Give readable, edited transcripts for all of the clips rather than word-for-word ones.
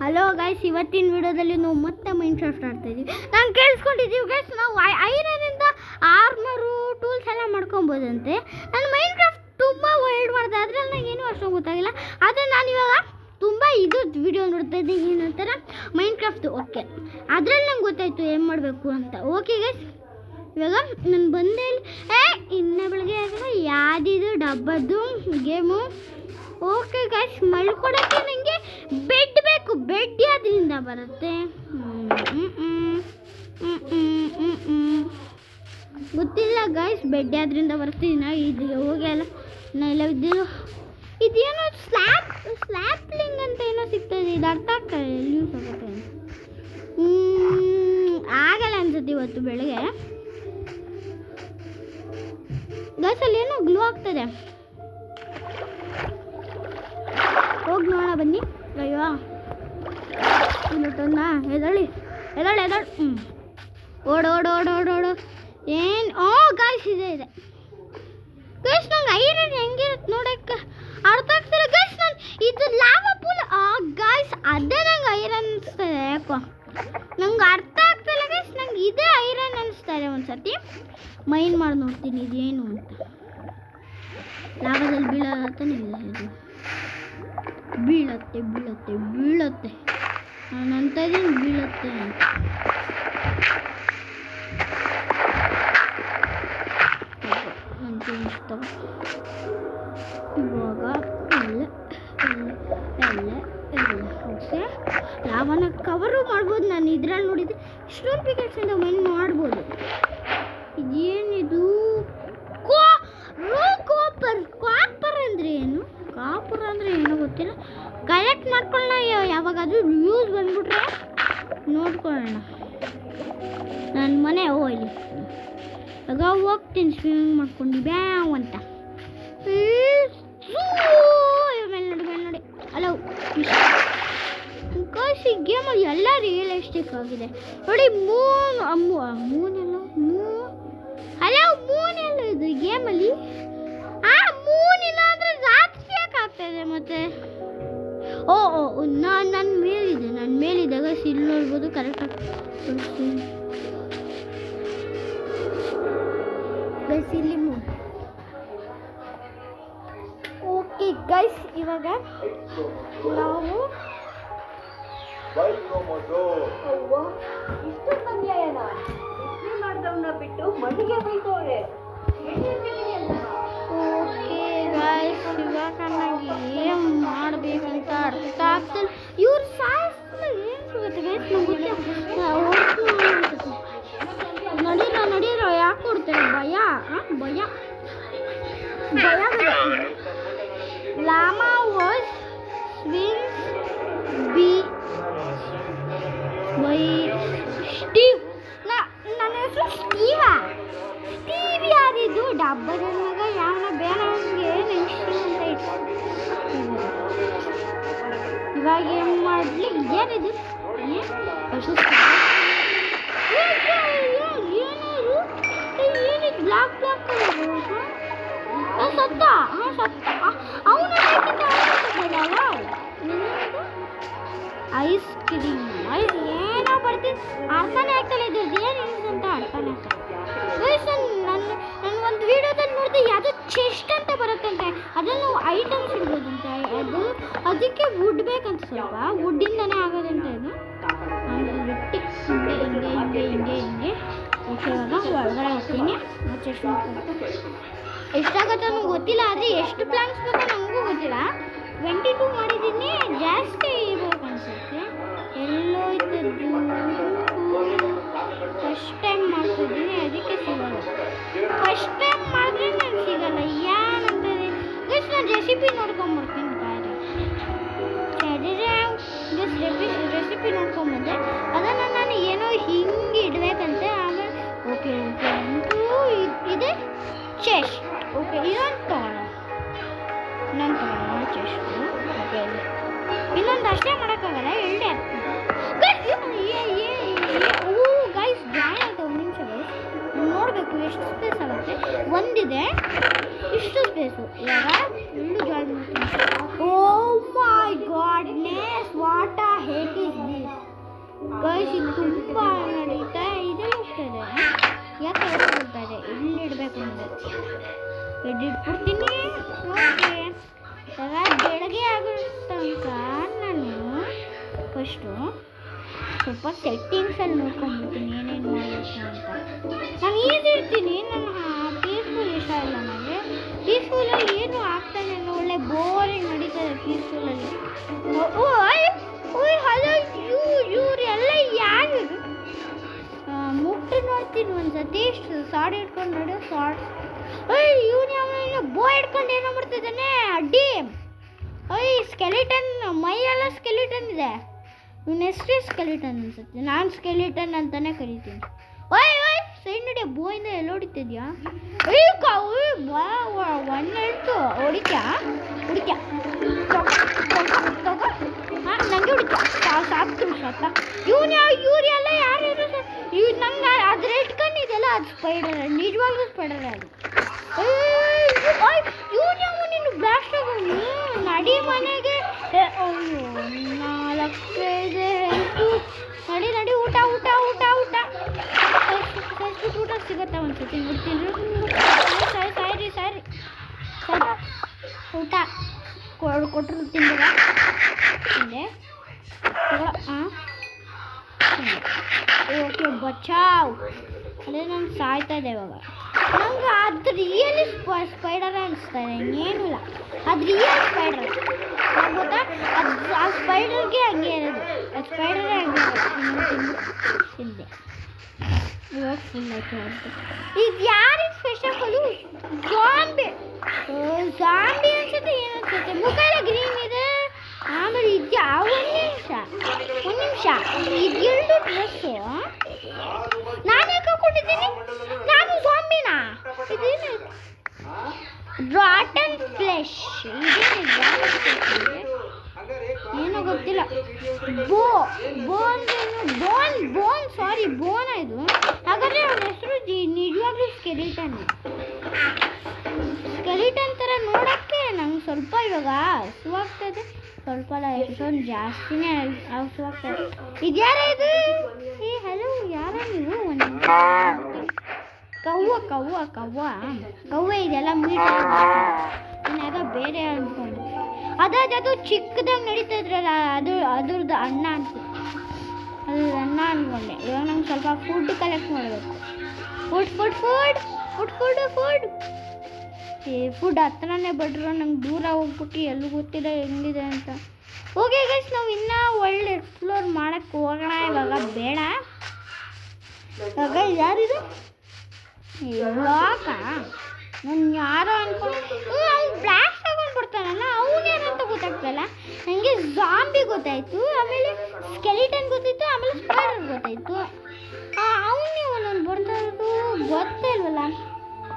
Hello guys, ಇವತ್ತಿನ ವಿಡಿಯೋದಲ್ಲಿ ನಾವು ಮತ್ತೆ ಮೈನ್ಕ್ರಾಫ್ಟ್ ಆಡ್ತಾ ಇದ್ದೀವಿ. ನಾನು ಕೇಳಿಸ್ಕೊಂಡಿದ್ದೀವಿ ಗೈಸ್, ನಾವು ಐರನಿಂದ ಆರ್ಮರು ಟೂಲ್ಸ್ ಎಲ್ಲ ಮಾಡ್ಕೊಬೋದಂತೆ. ನಾನು ಮೈನ್ಕ್ರಾಫ್ಟ್ ತುಂಬ ವೈಲ್ಡ್ ಮಾಡಿದೆ, ಅದ್ರಲ್ಲಿ ನನಗೆ ಏನೂ ಅಷ್ಟೊಂದು ಗೊತ್ತಾಗಿಲ್ಲ. ಆದರೆ ನಾನು ಇವಾಗ ತುಂಬ ಇದು ವಿಡಿಯೋ ನೋಡ್ತಾ ಇದ್ದೀನಿ, ಏನಂತಾರೆ ಮೈನ್ಕ್ರಾಫ್ಟ್. ಓಕೆ, ಅದರಲ್ಲಿ ನಂಗೆ ಗೊತ್ತಾಯಿತು ಏನು ಮಾಡಬೇಕು ಅಂತ. ಓಕೆ ಗೈಸ್, ಇವಾಗ ನಾನು ಬಂದೆ. ಇನ್ನೇ ಬೆಳಗ್ಗೆ ಆಗಿಲ್ಲ, ಯಾವುದಿದು ಡಬ್ಬದ್ದು ಗೇಮು. ಓಕೆ ಗೈಸ್, ಮಲ್ಕೊಡೋಕ್ಕೆ ನನಗೆ ಬೆಡ್ ಬೇಕು. ಬೆಡ್ ಯಾವ್ದ್ರಿಂದ ಬರುತ್ತೆ ಗೊತ್ತಿಲ್ಲ ಗೈಸ್, ಬೆಡ್ ಯಾವ್ದ್ರಿಂದ ಬರ್ತೀನಿ. ಇದು ಹೋಗಿ ಅಲ್ಲ ಎಲ್ಲ ಇದ್ದು ಇದೇನೋ ಸ್ಲ್ಯಾಪ್ಲಿಂಗ್ ಅಂತ ಏನೋ ಸಿಗ್ತದೆ. ಇದು ಅರ್ಥ ಆಗ್ತದೆ, ಯೂಸ್ ಆಗುತ್ತೆ. ಆಗಲ್ಲ ಅನ್ಸುತ್ತೆ ಇವತ್ತು ಬೆಳಗ್ಗೆ ಗೈಸ್. ಅಲ್ಲಿ ಏನೋ ಗ್ಲೂ ಆಗ್ತದೆ, ಹೋಗಿ ನೋಡ ಬನ್ನಿ. ಅಯ್ಯೋ ಇವತ್ತೊಂದ ಎದಳಿ ಓಡೋಡು ಏನು. ಗಾಯ್ಸ್ ಇದೆ ಗೈಸ್, ನಂಗೆ ಐರನ್ ಹೆಂಗಿರುತ್ತೆ ನೋಡಕ್ಕೆ ಅರ್ಥ ಆಗ್ತಿಲ್ಲ ಗೈಸ್. ನಾನು ಇದು ಲಾವಾ ಪೂಲ್ ಗಾಯ್ಸ್, ಅದೇ ನಂಗೆ ಐರನ್ ಅನಿಸ್ತದೆ. ಯಾಕೋ ನಂಗೆ ಅರ್ಥ ಆಗ್ತಿಲ್ಲ ಗೈಸ್, ನಂಗೆ ಇದೇ ಐರನ್ ಅನಿಸ್ತಾರೆ. ಒಂದ್ಸತಿ ಮೈನ್ ಮಾಡಿ ನೋಡ್ತೀನಿ ಇದೇನು ಅಂತ. ಲಾವಾದಲ್ಲಿ ಬೀಳತ್ತಾನೆ ಇದೆ, ಇದು ಬೀಳತ್ತೆ. ನಾನು ಅಂತ ಇದ್ದೀನಿ ಬೀಳತ್ತೆ ಅಂತ. ಇವಾಗ ಓಕೆ, ಯಾವನ ಕವರು ಮಾಡ್ಬೋದು. ನಾನು ಇದ್ರಲ್ಲಿ ನೋಡಿದ್ರೆ ಸ್ಟೋನ್ ಪಿಕೆಟ್ಸಿಂದ ಮೈನ್ ಮಾಡ್ಬೋದು. ಇದೇನಿದು ಕಾಪರ್ ಅಂದರೆ ಏನು? ಕಾಪರ್ ಅಂದರೆ ಏನೋ ಗೊತ್ತಿಲ್ಲ. ಕಲೆಕ್ಟ್ ಮಾಡ್ಕೊಳ್ಳೋಣ, ಯಾವಾಗಾದ್ರೂ ಯೂಸ್ ಬಂದ್ಬಿಟ್ರೆ ನೋಡ್ಕೊಳ್ಳೋಣ. ನನ್ನ ಮನೆ ಇಲ್ಲಿ ಆಗ ಹೋಗ್ತೀನಿ ಸ್ವಿಮ್ಮಿಂಗ್ ಮಾಡ್ಕೊಂಡು ಬ್ಯಾವ್ ಅಂತ. ಮೇಲೆ ನೋಡಿ ಹಲೋ ಕಾಶಿ ಗೇಮಲ್ಲಿ ಎಲ್ಲ ರಿಯಲಿಸ್ಟಿಕ್ ಆಗಿದೆ ನೋಡಿ. ಮೂನೆಲ್ಲ ಇದು ಗೇಮಲ್ಲಿ. ಮೂನಿಲ್ಲ ಅಂದರೆ ರಾತ್ರಿ ಯಾಕೆ ಆಗ್ತಾಯಿದೆ ಮತ್ತೆ? ನನ್ನ ಮೇಲಿದ್ದಾಗ ಇಲ್ಲಿ ನೋಡ್ಬೋದು ಕರೆಕ್ಟಾಗಿ ಗೈಸ್, ಇಲ್ಲಿ ಓಕೆ ಗೈಸ್, ಇವಾಗ ನಾವು ಇಷ್ಟು ಸಮಯನ ಮಾಡಿದವನ್ನ ಬಿಟ್ಟು ಮನೆಗೆ ಬೈತವ್ರೆ. ಓಕೆ ಗೈಸ್, ಇವಾಗ ನನಗೆ ಏನು ಮಾಡಬೇಕಂತ ಅರ್ಥ ಆಗ್ತಿಲ್ಲ. ಇವ್ರು ಸಾಯಿಸ್ತಾರೆ ಏನು ಸಿಗುತ್ತೆ ಗೈಸ್, ನಮ್ಗೆ ನಡೀರೋ ಯಾಕೆ ಕೊಡ್ತಾರೆ? ಭಯ llama was swims B by Steve. ನನ್ನ ಹೆಸರು ಸ್ಟೀವ್ ಯಾರಿದು? ಡಬ್ಬದ ಮಗ ಯಾವನ ಬೇರೆಯವ್ರಿಗೆ ನೆನ್ಸ್ಟೀವ್ ಅಂತ ಇಟ್ಟು. ಇವಾಗ ಏನು ಮಾಡಲಿ? ಏನಿದು ಏನಿದು ಬ್ಲಾಕ್ ಸತ್ತ ಅವನು ಐಸ್ ಕ್ರೀಮ್ ಏನೋ ಬರ್ತೀನಿ, ಅರ್ಥನೇ ಆಗ್ತಲ್ಲ. ಇದ್ರದ್ದು ಏನು ಯೂಸ್ ಅಂತ ಅರ್ಥನೇ ಆಗ್ತದೆ. ನನ್ನ ಒಂದು ವಿಡಿಯೋದಲ್ಲಿ ನೋಡಿದೆ, ಯಾವುದೋ ಚೆಸ್ಟ್ ಅಂತ ಬರುತ್ತಂತೆ, ಅದನ್ನು ನಾವು ಐಟಮ್ಸ್ ಇಡ್ಬೋದಂತೆ. ಅದಕ್ಕೆ ವುಡ್ ಬೇಕಂತ, ಸ್ವಲ್ಪ ವುಡ್ಡಿಂದನೇ ಆಗೋದಂತೆ ಇದು. ಬಿಟ್ಟು ಹಿಂಗೆ ಓಕೆ, ಇವಾಗ ಒಳಗಡೆ ಹೋಗ್ತೀನಿ. ಚೆಸ್ಟ್ ಎಷ್ಟಾಗುತ್ತೆ ನನಗೆ ಗೊತ್ತಿಲ್ಲ, ಆದರೆ ಎಷ್ಟು ಪ್ಲಾನ್ಸ್ ಬೇಕೋ ನನಗೂ ಗೊತ್ತಿಲ್ಲ. 22 ಮಾಡಿದ್ದೀನಿ, ಜಾಸ್ತಿ ಇರ್ಬೇಕು ಅನ್ಸುತ್ತೆ. ಎಲ್ಲೋ ಇದ್ದದ್ದು ಫಸ್ಟ್ ಟೈಮ್ ಮಾಡ್ತಿದ್ದೀನಿ, ಅದಕ್ಕೆ ಸಿಗಲ್ಲ. ಫಸ್ಟ್ ಟೈಮ್ ಮಾಡಿದ್ರೆ ನನಗೆ ಸಿಗಲ್ಲ. ಏನಂತದೆ ಗೈಸ್, ನಾನು ರೆಸಿಪಿ ನೋಡ್ಕೊಂಬರ್ತೀನಿ. ರೆಸಿಪಿ ನೋಡ್ಕೊಂಬಂದೆ, ಅದನ್ನು ನಾನು ಏನೋ ಹಿಂಗೆ ಇಡಬೇಕಂತೆ. ಆಮೇಲೆ ಓಕೆ ಅಂತೂ ಇದೆ ಚೆಸ್ಟ್. ಓಕೆ, ಇನ್ನೊಂದು ತಗೊಳ್ಳೋಣ ಚೆಸ್ಟು. ಓಕೆ, ಇನ್ನೊಂದು ಅಷ್ಟೇ ಮಾಡೋಕ್ಕಾಗಲ್ಲ, ಎರಡೇ ಗೈಸ್. ಜಾಯಿನ್ ಆಯ್ತು, ಒಂದು ನಿಮಿಷ ಗೈಸ್, ನೋಡಬೇಕು ಎಷ್ಟು ಸ್ಪೇಸ್ ಆಗುತ್ತೆ. ಒಂದಿದೆ ಇಷ್ಟು ಸ್ಪೇಸು. ಇವಾಗ ಇಲ್ಲೂ ಜಾಯಿನ್ ಮಾಡ್ತೀನಿ. ಓ ಮೈ ಗಾಡ್ನೆಸ್, ವಾಟ್ ಅ ಹೆಡ್ ಗೈಸ್ ಇದು ತುಂಬ ನಡೀತಾ ಇದೆ ಹೋಗ್ತದೆ. ಯಾಕೆ ಹೋಗ್ತಾ ಇದೆ? ಇಲ್ಲಿ ಇಡಬೇಕು ಅಂದರೆ ಇಟ್ಬಿಡ್ತೀನಿ. ಓಕೆ ಬೆಳಗ್ಗೆ ಆಗೋ ತನಕ ನಾನು ಫಸ್ಟು ಸ್ವಲ್ಪ ಸೆಟ್ಟಿಂಗ್ಸಲ್ಲಿ ನೋಡ್ಕೊಂಡ್ಬಿಡ್ತೀನಿ ಏನೇನು ಮಾಡಬೇಕು ಅಂತ. ನಾನು ಈಸಿ ಇರ್ತೀನಿ. ನಾನು ಪೀಸ್ಫುಲ್ ಇಷ್ಟ ಇಲ್ಲ ನನಗೆ. ಪೀಸ್ಫುಲ್ಲಲ್ಲಿ ಏನು ಆಗ್ತಾನೆ ಇಲ್ಲ, ಒಳ್ಳೆ ಬೋರಿಂಗ್ ನಡೀತದೆ ಪೀಸ್ಫುಲ್ಲಲ್ಲಿ. ಓಯ್ ಹಲೋ ಇವ್ರು ಎಲ್ಲ ಯಾರು ಮುಟ್ಟು ನೋಡ್ತೀನಿ ಒಂದ್ಸತಿ ಸಾಡಿ ಇಟ್ಕೊಂಡು ನೋಡು ಶಾರ್ಟ್. ಇವನು ಅವನು ಬೋ ಹಿಡ್ಕೊಂಡು ಏನೋ ಮಾಡ್ತಿದ್ದಾನೆ ಅಡ್ಡಿ. ಸ್ಕೆಲಿಟನ್ ಮೈಯೆಲ್ಲ ಸ್ಕೆಲಿಟನ್ ಇದೆ. ಇವನ ಹೆಸರೇ ಸ್ಕೆಲಿಟನ್ ಅನ್ಸುತ್ತೆ. ನಾನು ಸ್ಕೆಲಿಟನ್ ಅಂತಾನೆ ಕರಿತೀನಿ. ಓಯ್ ಸೈಡ್ ನೋಡಿ, ಬೋಯಿಂದ ಎಲ್ಲ ಹೊಡಿತಿದ್ಯಾ? ಒನ್ ಹೇಳ್ತು ಹೊಡಿತ್ಯಾ ತಗೋ. ಹಾಂ ನನಗೆ ಹೊಡಿತ್ಯಾ ಸಾಕು ಸಾಕ. ಇವ್ರು ಎಲ್ಲ ಯಾರು ನಂಗೆ ಅದ್ರ ಇಟ್ಕೊಂಡಿದ್ದೆಲ್ಲ ಅದು ಸ್ಪೈಡರ್, ನಿಜವಾಗ್ಲೂ ಸ್ಪೈಡರ್ ಅದು. ಇವನು ನೀನು ಬ್ಲಾಸ್ಟ್ ಆಗೋನು ನಡಿ ಮನೆಗೆ. ನಾಲ್ಕೈದು ಹೆಲ್ತು ನಡಿ ಊಟ ಊಟ ಸಿಗುತ್ತೆ ಅನ್ಸುತ್ತೆ. ನೋಡ್ತೀನಿ ಸಾರಿ ಊಟ ಕೊಟ್ಟರು ತಿಂದೆ ತಗೋ. ಓಕೆ ಬಚಾವ್. ಅದೇ ನಾನು ಸಾಯ್ತಾ ಇದೆ ಇವಾಗ. ನಂಗೆ ಅದು ರಿಯಲಿ ಸ್ಪೈಡರ್ ಅನಿಸ್ತಾ ಇದೆ, ಇನ್ನೇನಿಲ್ಲ. ಅದು ರಿಯಲ್ ಸ್ಪೈಡರ್ ಗೊತ್ತಾ? ಆ ಸ್ಪೈಡರ್ಗೆ ಹಂಗೆ ಇರೋದು, ಅದು ಸ್ಪೈಡರೇ ಹಂಗೆ ತಿಂದೆ. ಇವಾಗ ಫುಲ್ ಆಯ್ತು ಅಂತ. ಈಗ ಯಾರಿಗೆ ಸ್ಪೆಷಲ್ ಜಾಂಬಿ ಅನ್ಸುತ್ತೆ. ಏನು ಅನ್ಸುತ್ತೆ? ಮುಖ ಎಲ್ಲ ಗ್ರೀನ್ ಇದೆ. ಆಮೇಲೆ ಇದು ಒಂದು ನಿಮಿಷ ಇದು ಎರಡು ಡ್ರೆಸ್ಸು ನಾನು ಯಾಕೆ ಹಾಕೊಂಡಿದ್ದೀನಿ? ನಾನು ಜಾಂಬಿನಾ? ಇದೇನು ರಾಟನ್ ಫ್ಲೆಶ್? ಏನೋ ಗೊತ್ತಿಲ್ಲ. ಬೋನ್ ಇದು. ಹಾಗಾದರೆ ಅವನ ಹೆಸರು ನಿಜವಾಗ್ಲೂ ಸ್ಕೆಲಿಟನ್ ಥರ ನೋಡೋಕ್ಕೆ ನಂಗೆ ಸ್ವಲ್ಪ ಇವಾಗ ಹಸುವಾಗ್ತದೆ. ಸ್ವಲ್ಪ ಅಲ್ಲ, ಎಷ್ಟೊಂದು ಜಾಸ್ತಿನೇ ಹಸುವಾಗ್ತದೆ. ಇದ್ಯಾರ ಇದು? ಹಲೋ ಯಾರ ನೀವು? ಒಂದು ಕವ್ವ ಇದೆಲ್ಲ ಮೀಟ್ ಇನ್ನಾಗ ಬೇರೆ ಅಂದ್ಕೊಂಡು ಅದು ಚಿಕ್ಕದಾಗಿ ನಡೀತಾ ಇದ್ರಲ್ಲ, ಅದ್ರದ್ದು ಅಣ್ಣ ಅನ್ಸುತ್ತೆ. ಅದು ಅಣ್ಣ ಅಂದ್ಕೊಂಡೆ. ಇವಾಗ ನಂಗೆ ಸ್ವಲ್ಪ ಫುಡ್ ಕಲೆಕ್ಟ್ ಮಾಡಬೇಕು. ಫುಡ್ ಹತ್ರನೇ ಬಿಟ್ರು ನಂಗೆ ದೂರ ಹೋಗ್ಬಿಟ್ಟು ಎಲ್ಲೂ ಗೊತ್ತಿಲ್ಲ ಹೆಂಗಿದೆ ಅಂತ. ಓಕೆ ಗೈಸ್, ನಾವು ಇನ್ನೂ ಒಳ್ಳೆ ಎಕ್ಸ್ಪ್ಲೋರ್ ಮಾಡೋಕ್ಕೆ ಹೋಗೋಣ. ಇವಾಗ ಬೇಡ. ಇವಾಗ ಯಾರಿದು ಬ್ಲಾಕ? ನಾನು ಯಾರೋ ಅನ್ಕೊಂಡು ಅವ್ನು ಬ್ಲಾಸ್ಟ್ ತಗೊಂಡ್ಬಿಡ್ತಾನಲ್ಲ, ಅವನೇನಂತ ಗೊತ್ತಾಗ್ತಲ್ಲ ನನಗೆ. ಜಾಂಬಿ ಗೊತ್ತಾಯಿತು, ಆಮೇಲೆ ಸ್ಕೆಲಿಟನ್ ಗೊತ್ತಾಯಿತು, ಆಮೇಲೆ ಸ್ಪೈಡರ್ ಗೊತ್ತಾಯಿತು. ಅವನೇ ಒಂದೊಂದು ಬರ್ತಾ ಇರೋದು ಗೊತ್ತೇ ಇಲ್ವಲ್ಲ.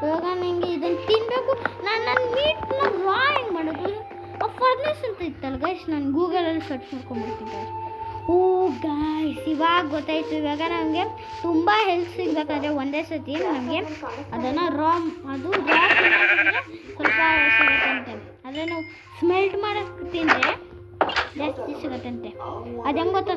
ಇವಾಗ ನನಗೆ ಇದನ್ನು ತಿನ್ನಬೇಕು. ನನ್ನ ಮೀಟ್ನ ರಾ ಹೆಂಗೆ ಮಾಡೋದು? ಫರ್ನೆಸ್ ಅಂತ ಇತ್ತಲ್ಲ ಗೈಸ್, ನಾನು ಗೂಗಲಲ್ಲಿ ಸರ್ಚ್ ಮಾಡ್ಕೊಂಡ್ಬಿಡ್ತೀನಿ. ಓ ಗೈಸ್, ಇವಾಗ ಗೊತ್ತಾಯಿತು. ಇವಾಗ ನನಗೆ ತುಂಬ ಹೆಲ್ತ್ ಸಿಗಬೇಕಾದ್ರೆ ಒಂದೇ ಸತಿ ನಮಗೆ ಅದನ್ನು ಅದು ಸ್ವಲ್ಪ ಸಿಗುತ್ತಂತೆ. ಅದನ್ನು ಸ್ಮೆಲ್ಟ್ ಮಾಡೋಕ್ಕೆ ತಿಂದರೆ ಜಾಸ್ತಿ ಸಿಗುತ್ತಂತೆ. ಅದು ಹೆಂಗೆ ಗೊತ್ತಾ?